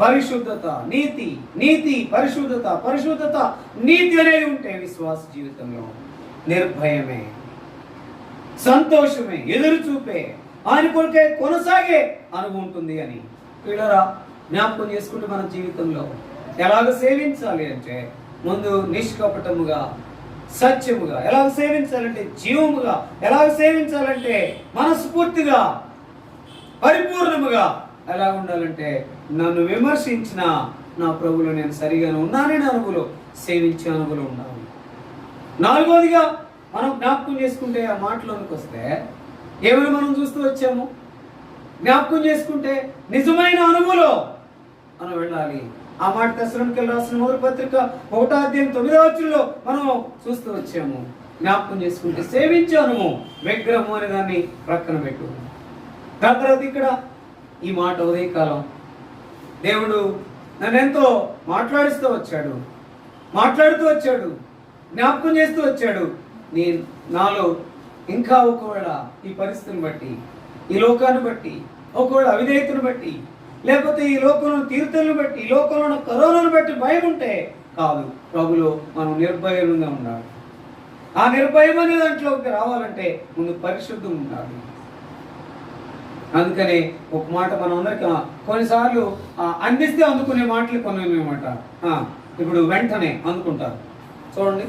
పరిశుద్ధత, నీతి, నీతి, పరిశుద్ధత, పరిశుద్ధత, నీతి అనేది ఉంటే విశ్వాస జీవితంలో నిర్భయమే, సంతోషమే, ఎదురు చూపే, ఆయన కొరకే కొనసాగే అనుభవం ఉంటుంది అని పిల్లరా జ్ఞాపకం చేసుకుంటే మన జీవితంలో ఎలాగ సేవించాలి అంటే ముందు నిష్కపటముగా, సత్యముగా. ఎలాగ సేవించాలంటే జీవముగా. ఎలాగ సేవించాలంటే మనస్ఫూర్తిగా, పరిపూర్ణముగా. ఎలా ఉండాలంటే నన్ను విమర్శించిన నా ప్రభువులో నేను సరిగానే ఉన్నానని అనుభవంలో సేవించే అనుభవంలో ఉండాలి. 4వదిగా మనం జ్ఞాపకం చేసుకుంటే ఆ మాటలోనికి వస్తే ఏమైనా మనం చూస్తూ వచ్చాము, జ్ఞాపకం చేసుకుంటే నిజమైన అనుభవంలో మనం వెళ్ళాలి. ఆ మాట తెస్సలోనికీయులకు రాసిన మొదటి పత్రిక 1:9 మనం చూస్తూ వచ్చాము. జ్ఞాపకం చేసుకుంటే సేవించే అనుభవం, విగ్రహం అనే దాన్ని ప్రక్కన పెట్టు. దాని తర్వాత ఇక్కడ ఈ మాట ఉదయకాలం దేవుడు నన్ను ఎంతో మాట్లాడుతూ వచ్చాడు, జ్ఞాపకం చేస్తూ వచ్చాడు. నాలో ఇంకా ఒకవేళ ఈ పరిస్థితిని బట్టి, ఈ లోకాన్ని బట్టి, ఒకవేళ అవిధేయతను బట్టి, లేకపోతే ఈ లోకంలో తీర్థులను బట్టి, ఈ లోకంలో కరోనాను బట్టి భయం ఉంటే కాదు, ప్రభులో మనం నిర్భయంగా ఉండాలి. ఆ నిర్భయం అనే దాంట్లోకి రావాలంటే ముందు పరిశుద్ధం ఉండాలి. అందుకనే ఒక మాట మనం అందరికి కొన్నిసార్లు అందిస్తే అందుకునే మాటలు కొన్ని అన్నమాట. ఇప్పుడు వెంటనే అందుకుంటారు. చూడండి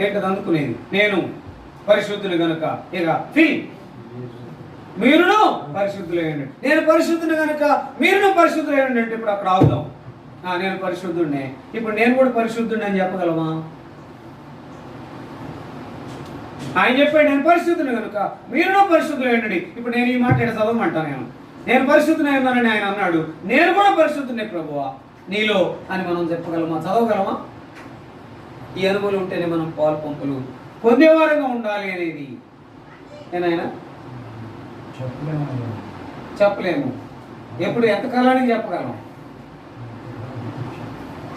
ఏంటది అందుకునేది, నేను పరిశుద్ధుని గనుక ఇక ఫీల్ మీరును పరిశుద్ధులైన, నేను పరిశుద్ధుని కనుక మీరును పరిశుద్ధులైన అంటే ఇప్పుడు అక్కడ ఆగుదాం. నేను పరిశుద్ధుడినే, ఇప్పుడు నేను కూడా పరిశుద్ధుడిని అని చెప్పగలమా? ఆయన చెప్పాడు నేను పరిశుద్ధుని కనుక మీరును పరిశుద్ధులైనండి. ఇప్పుడు నేను ఈ మాట చదవమంటాను. నేను పరిశుద్ధుని ఉన్నానని ఆయన అన్నాడు, నేను కూడా పరిశుద్ధునే ప్రభువా నీలో అని మనం చెప్పగలమా, చదవగలమా? ఈ అనుభవం ఉంటేనే మనం పాలు పంపులు పొందేవారంగా ఉండాలి అనేది ఏనాయన చెప్పలేము. ఎప్పుడు ఎంతకాలానికి చెప్పగలం?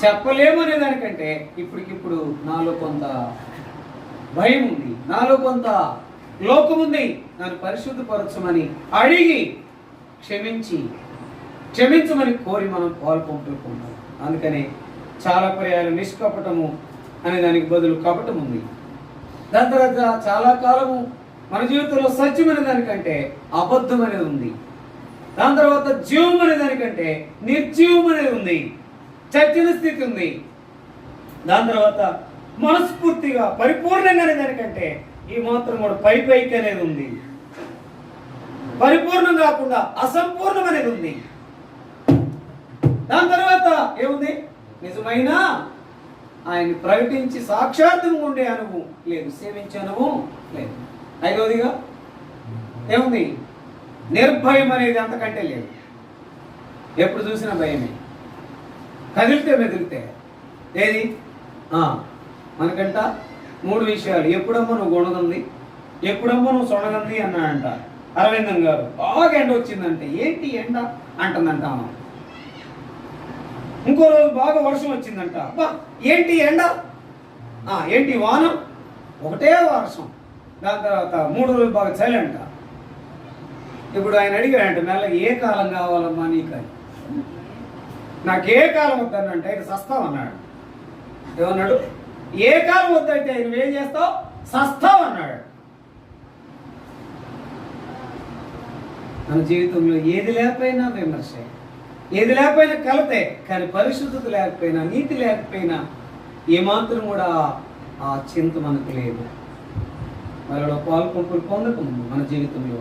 చెప్పలేము అనే దానికంటే ఇప్పటికిప్పుడు నాలో కొంత భయం ఉంది, నాలో కొంత లోకం ఉంది, నన్ను పరిశుద్ధపరచమని అడిగి క్షమించమని కోరి మనం పాలు పంపుకుంటాం. అందుకని చాలా పర్యాలు నిష్కపటము అనే దానికి బదులు కపటం ఉంది. దాని తర్వాత చాలా కాలము మన జీవితంలో సత్యం అనే దానికంటే అబద్ధం అనేది ఉంది. దాని తర్వాత జీవం అనే దానికంటే నిర్జీవం అనేది ఉంది, చచ్చిన స్థితి ఉంది. దాని తర్వాత మనస్ఫూర్తిగా పరిపూర్ణంగా అనే దానికంటే ఈ మాత్రం కూడా పైకి అనేది ఉంది. పరిపూర్ణం కాకుండా అసంపూర్ణం అనేది ఉంది. దాని తర్వాత ఏముంది? నిజమైన ఆయన్ని ప్రకటించి సాక్షాత్తుగా ఉండే అనుభవం లేదు, సేవించే అనుభవం లేదు. ఐదవదిగా ఏముంది? నిర్భయం అనేది అంతకంటే లేదు. ఎప్పుడు చూసినా భయమే, కదిలితే మెదిలితే. ఏది మనకంట 3 విషయాలు. ఎప్పుడమ్మా నువ్వు గుణగంది, ఎప్పుడమ్మా నువ్వు సొనగంది అన్నాడంట అరవిందం గారు. బాగా ఎండ వచ్చిందంటే ఏంటి ఎండ అంటుందంట. ఇంకో రోజు బాగా వర్షం వచ్చిందంట, ఏంటి ఎండ, ఏంటి వాన, ఒకటే వర్షం. దాని తర్వాత 3 రోజులు బాగా చలి అంట. ఇప్పుడు ఆయన అడిగాడంట మెల్లగా ఏ కాలం కావాలమ్మా నీకు అని. నాకు ఏ కాలం వద్దనంటే ఆయన సస్తావు అన్నాడు. ఏమన్నాడు? ఏ కాలం వద్దంటే ఆయన ఏం చేస్తావు? సస్తావు అన్నాడు. మన జీవితంలో ఏది లేకపోయినా విమర్శ, ఏది లేకపోయినా కలతే, కానీ పరిశుద్ధత లేకపోయినా, నీతి లేకపోయినా ఏమాత్రం కూడా ఆ చింత మనకు లేదు. వాళ్ళలో పాలు పంపులు పొందకముందు మన జీవితంలో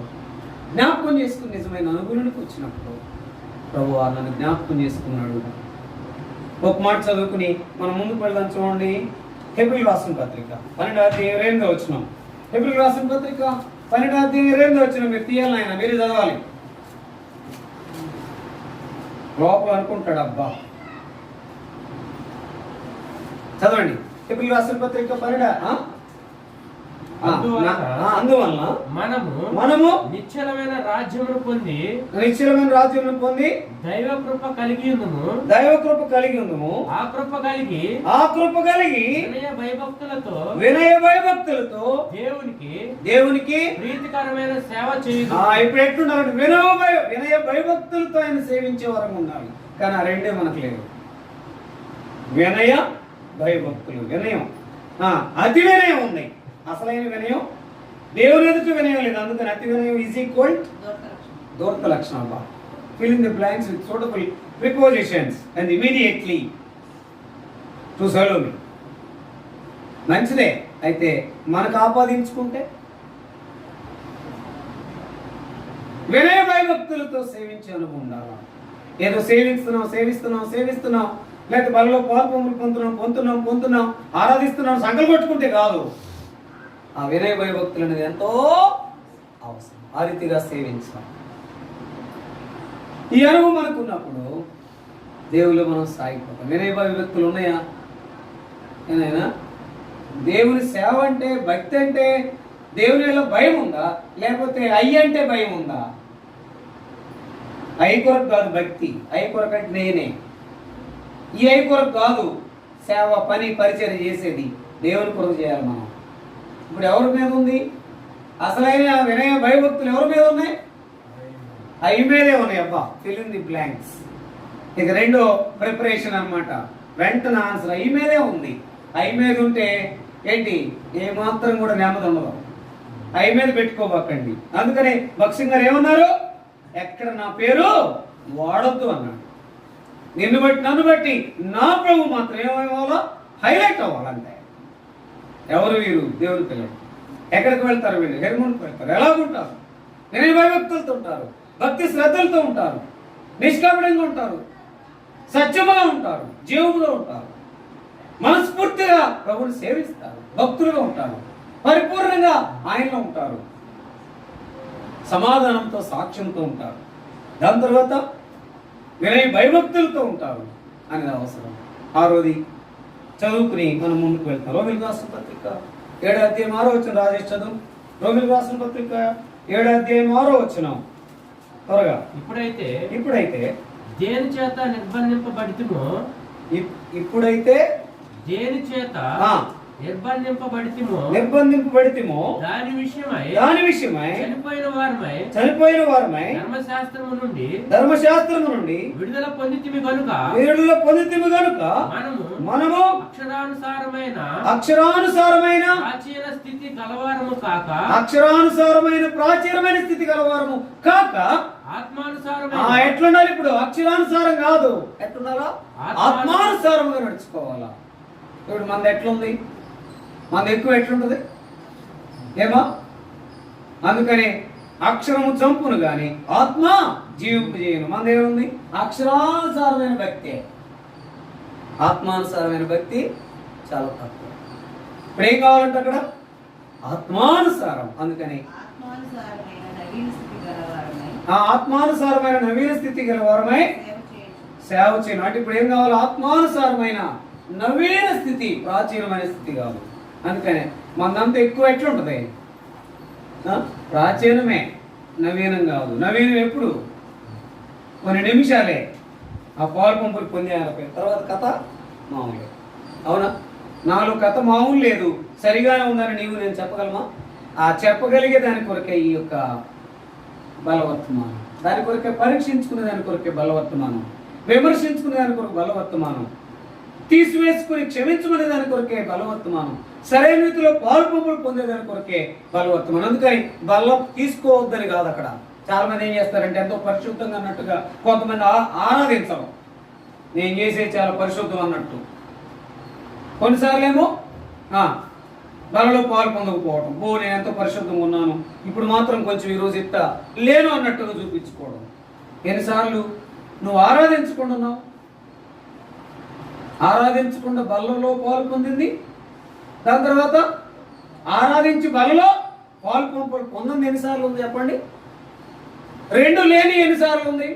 జ్ఞాపకం చేసుకుని నిజమైన అనుభూతికి వచ్చినప్పుడు ప్రభు నన్ను జ్ఞాపకం చేసుకున్నాడు. ఒక మాట చదువుకుని మనం ముందుకు వెళ్దాం. చూడండి, హెబ్రీయులకు రాసిన పత్రిక 12:28 హెబ్రీయులకు రాసిన పత్రిక 12:28 మీరు తీయాలి ఆయన, మీరు చదవాలి. లోపల అనుకుంటాడు అబ్బా. చదవండి హెబ్రీయులకు రాసిన పత్రిక 12. అందువలన మనము నిశ్చలమైన రాజ్యమును పొంది దైవ కృప కలిగి ఉందము. ఆ కృప కలిగి వినయ భయభక్తులతో దేవునికి ప్రీతికరమైన సేవ చేయుదు. ఇప్పుడు ఎట్లుండాలంటే వినయ భయభక్తులతో ఆయన సేవించే వరం ఉండాలి. కానీ ఆ రెండే మనకు లేదు. వినయ భయభక్తులు, వినయం, అతి వినయం ఉంది. అసలైన వినయం దేవుని ఎదుట వినయం లేదు. అందుకని అతి వినయం ఈజ్ ఈక్వల్ దూరత లక్షణం. Fill in the blanks with suitable prepositions and immediately to serve me. మంచిదే, అయితే మనకు ఆపాదించుకుంటే వినయ భయభక్తులతో సేవించే అనుభవం ఉండాలి. ఏదో సేవిస్తున్నాం లేకపోతే బలలో పాల్పొంగులు పొందుతున్నాం ఆరాధిస్తున్నాం సంకలు కొట్టుకుంటే కాదు. ఆ వినయ భయభక్తులు అనేది ఎంతో అవసరం. ఆ రీతిగా సేవించాలి. ఈ అనుభవం మనకున్నప్పుడు దేవుళ్ళు మనం సాగిపోతాం. వినయ వ్యక్తులు ఉన్నాయా? ఏనైనా దేవుని సేవ అంటే, భక్తి అంటే దేవుని వల్ల భయం ఉందా, లేకపోతే అంటే భయం ఉందా? కొరకు కాదు భక్తి, కొరకు అంటే నేనే. ఈ కొరకు కాదు సేవ, పని, పరిచయం చేసేది దేవుని కొరకు చేయాలి మనం. ఇప్పుడు ఎవరి మీద ఉంది? అసలైన వినయ భయభక్తులు ఎవరి మీద ఉన్నాయి? మీదే ఉన్నాయి. అబ్బా, ఫిల్ ఇన్ ది బ్లాంక్స్. ఇక రెండో ప్రిపరేషన్ అన్నమాట. వెంటనే ఆన్సర్ మీదే ఉంది. మీద ఉంటే ఏంటి, ఏమాత్రం కూడా నెమ్మది ఉండదు. మీద పెట్టుకోబాకండి. అందుకని భక్సింగ్ గారు ఏమన్నారు? ఎక్కడ నా పేరు వాడొద్దు అన్నాడు. నిన్ను బట్టి, నన్ను బట్టి నా ప్రభు మాత్రం ఏమవ్వాలో హైలైట్ అవ్వాలంటే. ఎవరు వీరు? దేవుని పిల్లలు. ఎక్కడికి వెళ్తారు వీళ్ళు? హెర్మోన్కి వెళ్తారు. ఎలాగుంటారు? వినయ భయభక్తులతో ఉంటారు, భక్తి శ్రద్ధలతో ఉంటారు, నిష్కపటంగా ఉంటారు, సత్యముగా ఉంటారు, జీవముగా ఉంటారు, మనస్ఫూర్తిగా ప్రభుని సేవిస్తారు, భక్తులుగా ఉంటారు, పరిపూర్ణంగా ఆయనలో ఉంటారు, సమాధానంతో సాక్ష్యంతో ఉంటారు. దాని తర్వాత వినయ భయభక్తులతో ఉంటారు అనేది అవసరం. ఆరోది చదువుకుని మనం ముందుకు వెళ్తాం. రోమిలకు రాసిన పత్రిక 7వ అధ్యాయం 6వ వచనం. రాజేష్ చదువు. రోమిలకు రాసిన పత్రిక 7వ అధ్యాయం 6వ వచనం త్వరగా. ఇప్పుడైతే దేని చేత నిర్బంధింపబడితిమో, ఇప్పుడైతే దేని చేత నిర్బంధింపబడితిమో దాని విషయమై చనిపోయిన వారమై ధర్మశాస్త్రము నుండి విడుదల పొందితిమి గనుక మనము అక్షరానుసారమైన ప్రాచీనమైన స్థితి గలవారము కాక ఆత్మానుసారమైన. ఎట్లుండాలి ఇప్పుడు? అక్షరానుసారం కాదు. ఎట్లుండాలా? ఆత్మానుసారంగా నడుచుకోవాలా. ఇప్పుడు మనది ఎట్లుంది? మనది ఎక్కువ ఎట్లుంటది ఏమో. అందుకని అక్షరము చంపును గాని ఆత్మ జీవింపు చేయను. మనది ఏముంది? అక్షరానుసారమైన భక్తి. ఆత్మానుసారమైన భక్తి చాలా తక్కువ. ఇప్పుడు ఏం కావాలంటే అక్కడ ఆత్మానుసారం. అందుకని ఆత్మానుసారమైన నవీన స్థితి గల వారమై సేవ చేయను. అంటే ఇప్పుడు ఏం కావాలి? ఆత్మానుసారమైన నవీన స్థితి, ప్రాచీనమైన స్థితి కాదు. అందుకనే మనంతా ఎక్కువ ఎట్లుంటది? ప్రాచీనమే, నవీనం కాదు. నవీనం ఎప్పుడు? కొన్ని నిమిషాలే. ఆ పాలు పంపులు పొందే తర్వాత కథ మామూలు. అవునా? నాలో కథ మామూలు లేదు, సరిగానే ఉందని నీవు నేను చెప్పగలమా? ఆ చెప్పగలిగే దాని కొరకే ఈ యొక్క బలవర్తమానం, దాని కొరకే పరీక్షించుకునే దాని కొరకే బలవర్తమానం, విమర్శించుకునే దాని కొరకు బలవర్తమానం, తీసివేసుకుని క్షమించుకునే దాని కొరకే బలవర్తమానం, సరైన రీతిలో పాలు పంపులు పొందేదాని కొరకే బలవర్తమానం. అందుకని బలం తీసుకోవద్దని కాదు. అక్కడ చాలా మంది ఏం చేస్తారంటే ఎంతో పరిశుద్ధంగా అన్నట్టుగా కొంతమంది ఆరాధించరు. నేను చేసే చాలా పరిశుద్ధం అన్నట్టు. కొన్నిసార్లు ఏమో బలలో పాలు పొందకపోవడం. నేను ఎంతో పరిశుద్ధంగా ఉన్నాను, ఇప్పుడు మాత్రం కొంచెం ఈరోజు ఇట్టా లేను అన్నట్టుగా చూపించుకోవడం. ఎన్నిసార్లు నువ్వు ఆరాధించుకుంటున్నావు? ఆరాధించకుండా బలలో పాలు పొందింది, దాని తర్వాత ఆరాధించి బలలో పాలు పొందింది ఎన్నిసార్లు ఉంది చెప్పండి? రెండు లేని ఎన్నిసార్లు ఉంది?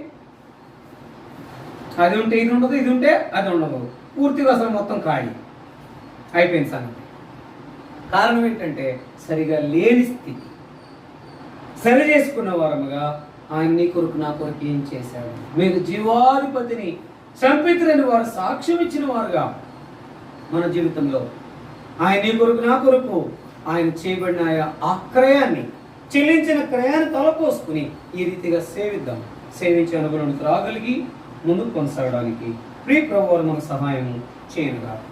అది ఉంటే ఇది ఉండదు, ఇది ఉంటే అది ఉండదు. పూర్తిగా అసలు మొత్తం ఖాళీ అయిపోయింది సంగతి. కారణం ఏంటంటే సరిగా లేని స్థితి. సరి చేసుకున్న వారముగా ఆయన నీ కొరకు నా కొరకు ఏం చేశాడు? మీరు జీవాధిపతిని చంపితులని వారు సాక్ష్యం ఇచ్చిన వారుగా మన జీవితంలో ఆయన నీ కొరకు నా కొరకు ఆయన చేయబడిన ఆ క్రయాన్ని, చెల్లించిన క్రయాన్ని తలపోసుకుని ఈ రీతిగా సేవిద్దాం. సేవించే అనుభవానికి రాగలిగి ముందుకు కొనసాగడానికి ప్రియ ప్రభువు మనకు సహాయం చేయనుగా.